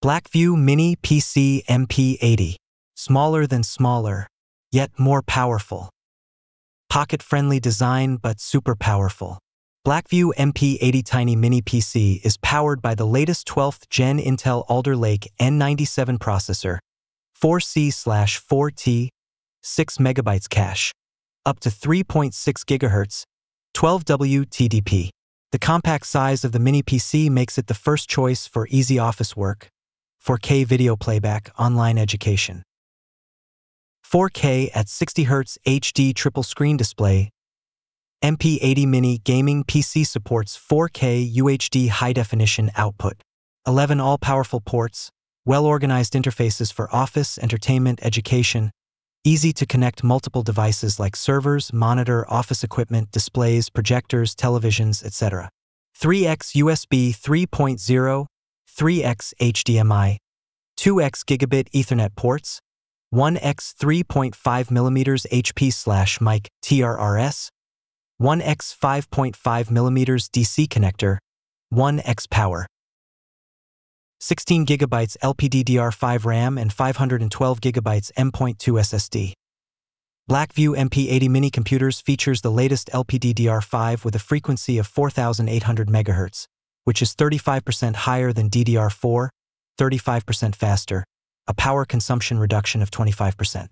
Blackview Mini PC MP80. Smaller than smaller, yet more powerful. Pocket-friendly design but super powerful. Blackview MP80 Tiny Mini PC is powered by the latest 12th Gen Intel Alder Lake N97 processor, 4C/4T, 6MB cache, up to 3.6 GHz, 12W TDP. The compact size of the mini PC makes it the first choice for easy office work, 4K video playback, online education. 4K at 60Hz HD triple screen display. MP80 Mini Gaming PC supports 4K UHD high-definition output. 11 all-powerful ports, well-organized interfaces for office, entertainment, education. Easy to connect multiple devices like servers, monitor, office equipment, displays, projectors, televisions, etc. 3x USB 3.0, 3x HDMI, 2x Gigabit Ethernet ports, 1x 3.5mm HP/mic TRRS, 1x 5.5mm DC connector, 1x power. 16GB LPDDR5 RAM and 512GB M.2 SSD. Blackview MP80 Mini Computers features the latest LPDDR5 with a frequency of 4,800 MHz, which is 35% higher than DDR4, 35% faster, a power consumption reduction of 25%.